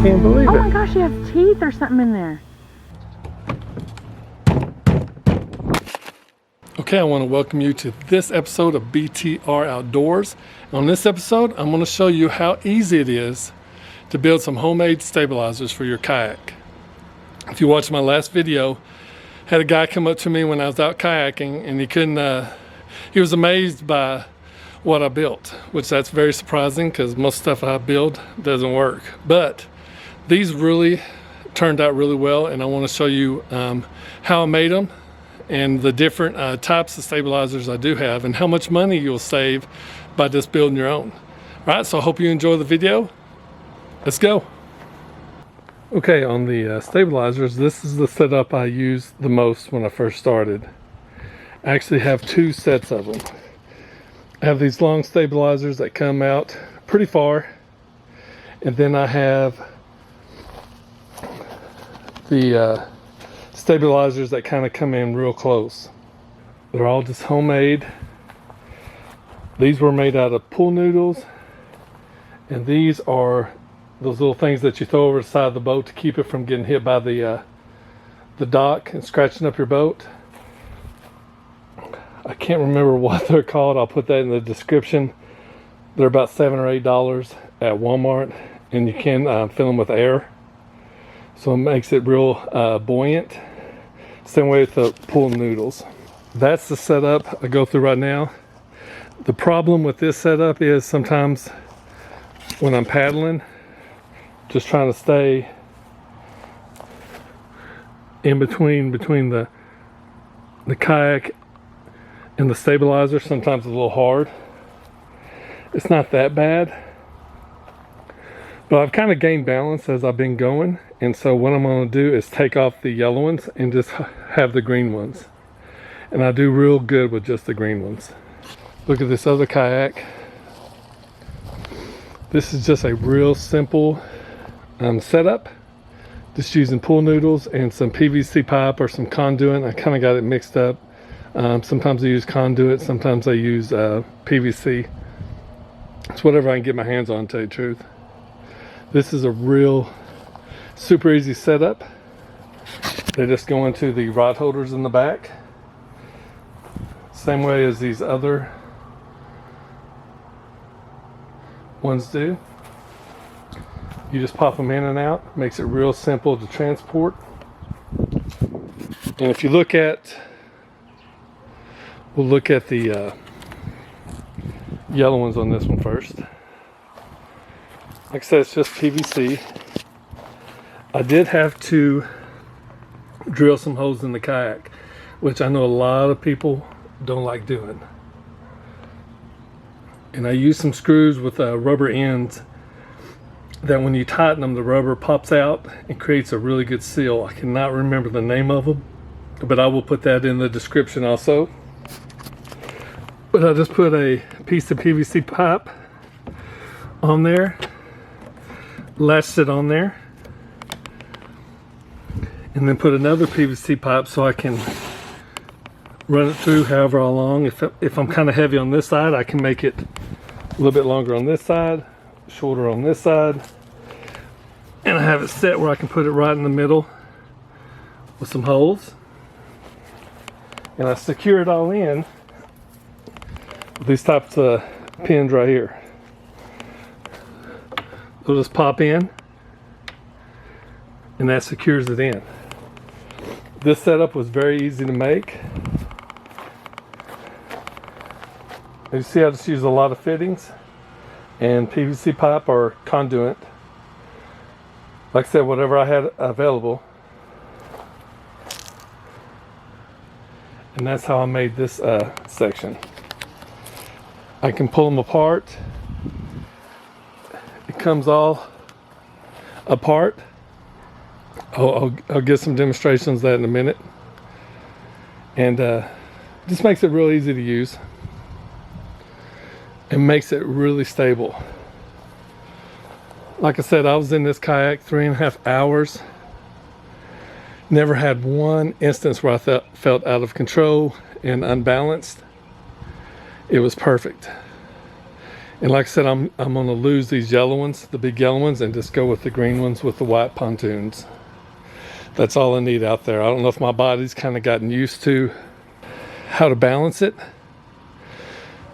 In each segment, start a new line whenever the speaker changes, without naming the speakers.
can't believe it.
Oh my gosh, she has teeth or something in there.
Okay, I want to welcome you to this episode of BTR Outdoors. On this episode, I'm going to show you how easy it is to build some homemade stabilizers for your kayak. If you watched my last video, had a guy come up to me when I was out kayaking, and he was amazed by what I built, which that's very surprising because most stuff I build doesn't work. But these really turned out really well, and I want to show you how I made them and the different types of stabilizers I do have and how much money you'll save by just building your own. All right, so I hope you enjoy the video. Let's go. Okay, on the stabilizers, this is the setup I used the most when I first started. I actually have two sets of them. I have these long stabilizers that come out pretty far, and then I have the stabilizers that kind of come in real close. They're all just homemade. These were made out of pool noodles, and these are those little things that you throw over the side of the boat to keep it from getting hit by the dock and scratching up your boat. I can't remember what they're called. I'll put that in the description. They're about $7 or $8 at Walmart, and you can fill them with air, so it makes it real buoyant. Same way with the pool noodles. That's the setup I go through right now. The problem with this setup is sometimes when I'm paddling, just trying to stay in between the kayak and the stabilizer, sometimes it's a little hard. It's not that bad, but I've kind of gained balance as I've been going, and so what I'm going to do is take off the yellow ones and just have the green ones, and I do real good with just the green ones. Look at this other kayak. This is just a real simple setup, just using pool noodles and some PVC pipe or some conduit. I kind of got it mixed up. Sometimes I use conduit, sometimes I use PVC. It's whatever I can get my hands on, to tell you the truth. This is a real super easy setup. They just go into the rod holders in the back, same way as these other ones do. You just pop them in and out. Makes it real simple to transport. And if you look at, we'll look at the yellow ones on this one first. Like I said, it's just PVC. I did have to drill some holes in the kayak, which I know a lot of people don't like doing. And I used some screws with rubber ends that when you tighten them, the rubber pops out and creates a really good seal. I cannot remember the name of them, but I will put that in the description also. But I just put a piece of PVC pipe on there, latched it on there, and then put another PVC pipe so I can run it through however long. If I'm kind of heavy on this side, I can make it a little bit longer on this side, shorter on this side, and I have it set where I can put it right in the middle with some holes, and I secure it all in with these types of pins right here. They'll just pop in, and that secures it in. This setup was very easy to make. You see, I just use a lot of fittings and PVC pipe or conduit. Like I said, whatever I had available. And that's how I made this section. I can pull them apart. It comes all apart. I'll give some demonstrations of that in a minute. And just makes it real easy to use. It makes it really stable. Like I said, I was in this kayak 3.5 hours. Never had one instance where I felt out of control and unbalanced. It was perfect. And like I said, I'm going to lose these yellow ones, the big yellow ones, and just go with the green ones with the white pontoons. That's all I need out there. I don't know if my body's kind of gotten used to how to balance it.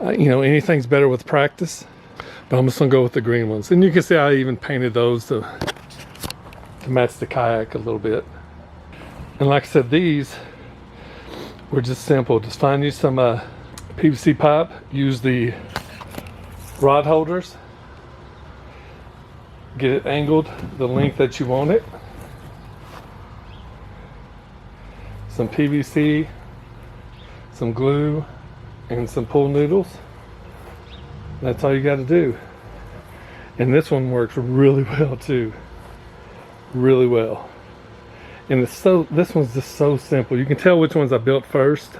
You know, anything's better with practice, but I'm just going to go with the green ones. And you can see I even painted those to match the kayak a little bit. And like I said, these were just simple. Just find you some PVC pipe, use the rod holders, get it angled the length that you want it, some PVC, some glue, and some pool noodles. That's all you got to do. And this one works really well too, really well. And it's this one's just so simple. You can tell which ones I built first,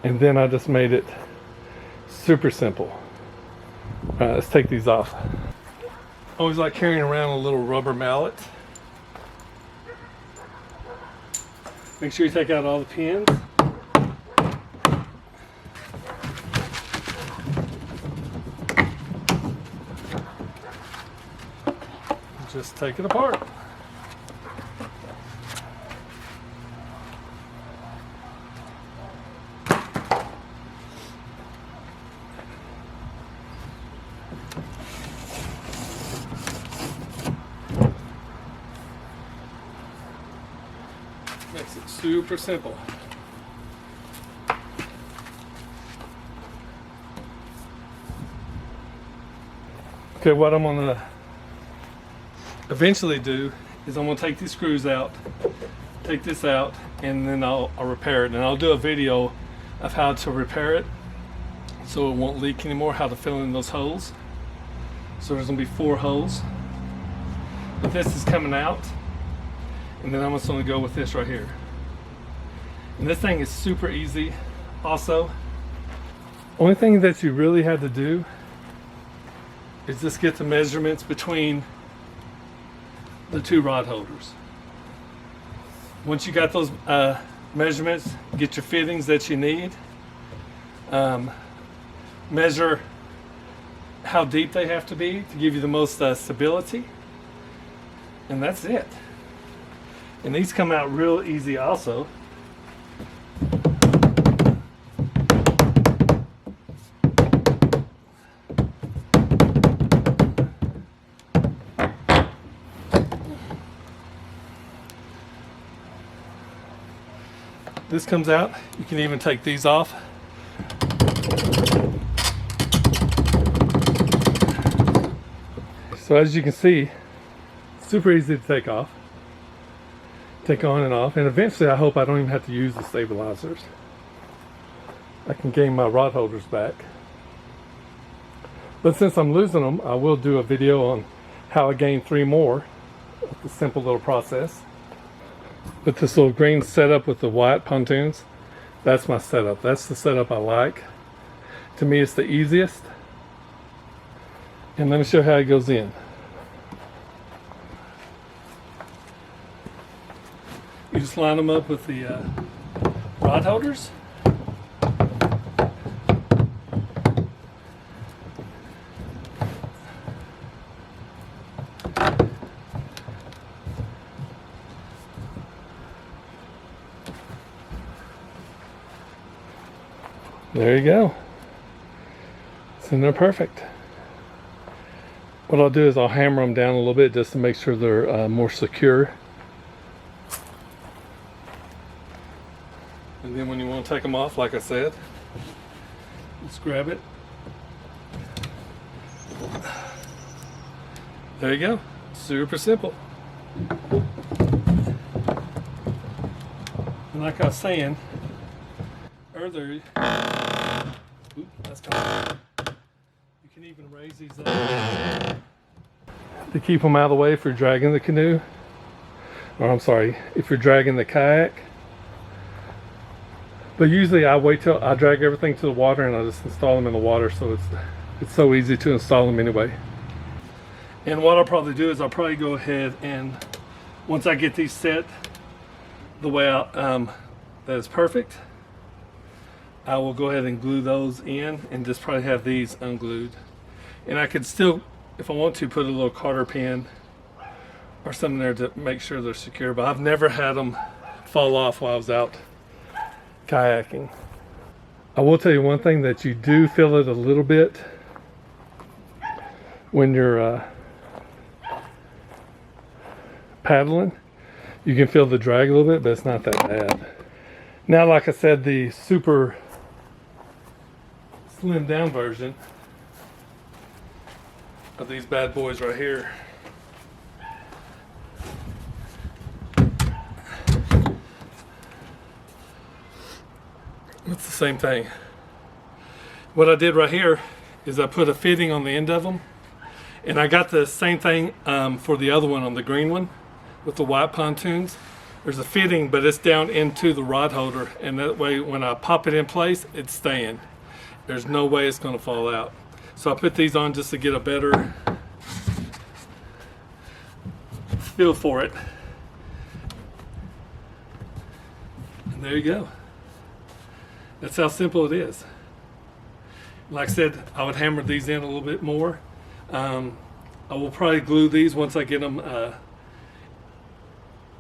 and then I just made it super simple. All right, let's take these off. I always like carrying around a little rubber mallet. Make sure you take out all the pins. Just take it apart. Makes it super simple. Okay, what I'm gonna eventually do is I'm gonna take these screws out, take this out, and then I'll repair it. And I'll do a video of how to repair it so it won't leak anymore, how to fill in those holes. So there's gonna be 4 holes. But this is coming out. And then I'm just going to go with this right here. And this thing is super easy also. Only thing that you really had to do is just get the measurements between the 2 rod holders. Once you got those measurements, get your fittings that you need. Measure how deep they have to be to give you the most stability. And that's it. And these come out real easy also. This comes out. You can even take these off. So as you can see, super easy to take off. Take on and off, and eventually I hope I don't even have to use the stabilizers. I can gain my rod holders back. But since I'm losing them, I will do a video on how I gain 3 more. It's a simple little process. But this little green setup with the white pontoons, that's my setup. That's the setup I like. To me, it's the easiest. And let me show you how it goes in. You just line them up with the rod holders. There you go. It's in there perfect. What I'll do is I'll hammer them down a little bit just to make sure they're more secure. And then when you want to take them off, like I said, just grab it. There you go. Super simple. And like I was saying earlier, that's coming. You can even raise these up to keep them out of the way if you're dragging the canoe. Or I'm sorry, if you're dragging the kayak. But usually I wait till I drag everything to the water and I just install them in the water, so it's so easy to install them anyway. And what I'll probably do is I'll probably go ahead and once I get these set the way that is perfect, I will go ahead and glue those in and just probably have these unglued. And I could still, if I want to, put a little cotter pin or something there to make sure they're secure, but I've never had them fall off while I was out kayaking. I will tell you one thing, that you do feel it a little bit when you're paddling. You can feel the drag a little bit, but it's not that bad. Now, like I said, the super slim down version of these bad boys right here. It's the same thing. What I did right here is I put a fitting on the end of them, and I got the same thing for the other one, on the green one with the white pontoons. There's a fitting, but it's down into the rod holder, and that way when I pop it in place, it's staying. There's no way it's going to fall out. So I put these on just to get a better feel for it. And there you go. That's how simple it is. Like I said, I would hammer these in a little bit more. I will probably glue these once I get them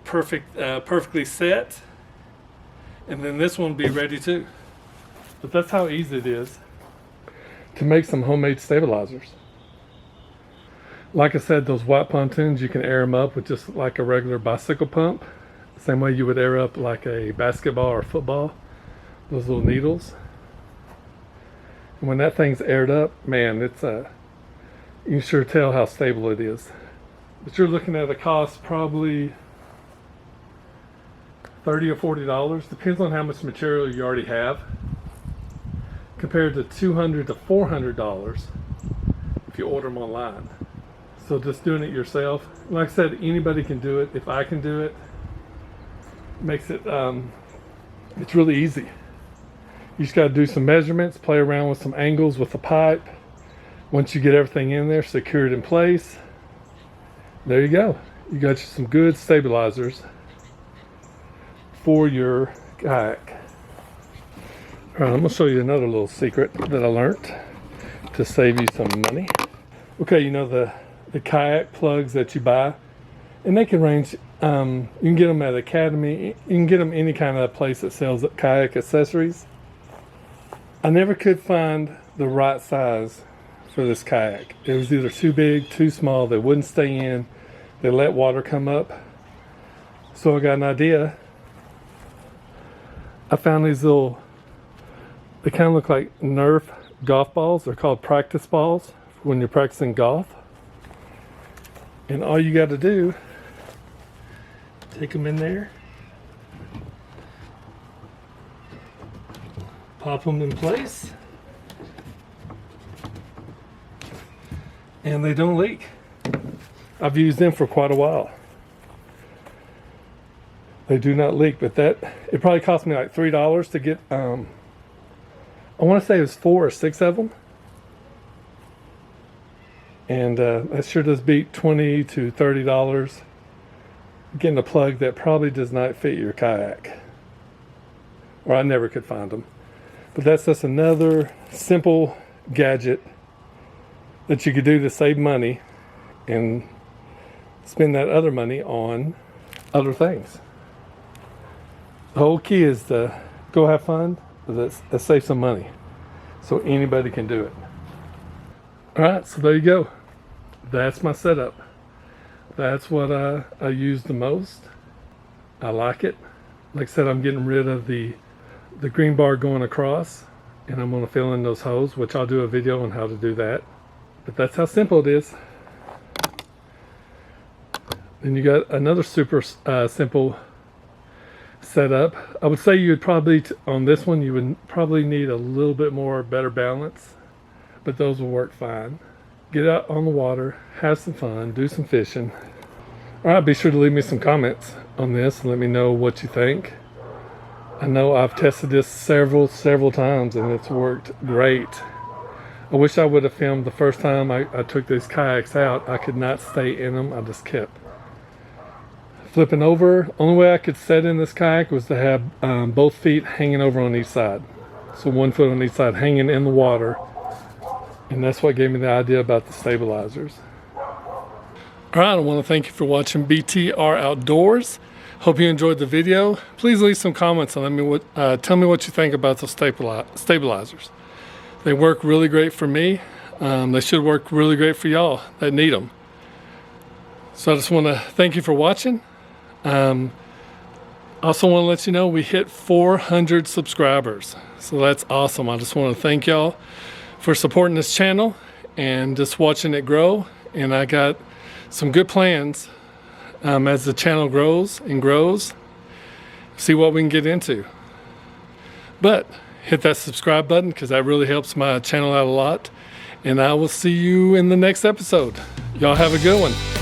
perfectly set, and then this one will be ready too. But that's how easy it is to make some homemade stabilizers. Like I said, those white pontoons, you can air them up with just like a regular bicycle pump, same way you would air up like a basketball or football, those little needles. And when that thing's aired up, man, it's you can sure tell how stable it is. But you're looking at a cost probably $30 or $40, depends on how much material you already have, compared to $200 to $400 if you order them online. So just doing it yourself, like I said, anybody can do it. If I can do it, makes it it's really easy. You just got to do some measurements, play around with some angles with the pipe. Once you get everything in there, secure it in place, there you go. You got you some good stabilizers for your kayak. All right, I'm gonna show you another little secret that I learned to save you some money. Okay, you know the kayak plugs that you buy, and they can range, you can get them at Academy, you can get them any kind of place that sells kayak accessories. I never could find the right size for this kayak. It was either too big, too small, they wouldn't stay in, they let water come up. So I got an idea. I found these little, they kind of look like Nerf golf balls. They're called practice balls when you're practicing golf. And all you got to do, take them in there, pop them in place, and they don't leak. I've used them for quite a while. They do not leak, but it probably cost me like $3 to get, I want to say it was 4 or 6 of them. And that sure does beat $20 to $30 getting a plug that probably does not fit your kayak. Or I never could find them. But that's just another simple gadget that you could do to save money and spend that other money on other things. The whole key is to go have fun, but let's save some money. So anybody can do it. All right, so there you go. That's my setup. That's what I use the most. I like it. Like I said, I'm getting rid of the green bar going across, and I'm going to fill in those holes, which I'll do a video on how to do that. But that's how simple it is. Then you got another super simple setup. I would say you would probably, on this one, you would probably need a little bit more better balance, but those will work fine. Get out on the water, have some fun, do some fishing. All right, be sure to leave me some comments on this and let me know what you think. I know I've tested this several times and it's worked great. I wish I would have filmed the first time I took these kayaks out. I could not stay in them. I just kept flipping over. Only way I could set in this kayak was to have both feet hanging over on each side. So 1 foot on each side hanging in the water. And that's what gave me the idea about the stabilizers. All right, I want to thank you for watching BTR Outdoors. Hope you enjoyed the video. Please leave some comments and tell me what you think about those stabilizers. They work really great for me. They should work really great for y'all that need them. So I just want to thank you for watching. Also want to let you know we hit 400 subscribers. So that's awesome. I just want to thank y'all for supporting this channel and just watching it grow. And I got some good plans as the channel grows and grows. See what we can get into. But hit that subscribe button because that really helps my channel out a lot. And I will see you in the next episode. Y'all have a good one.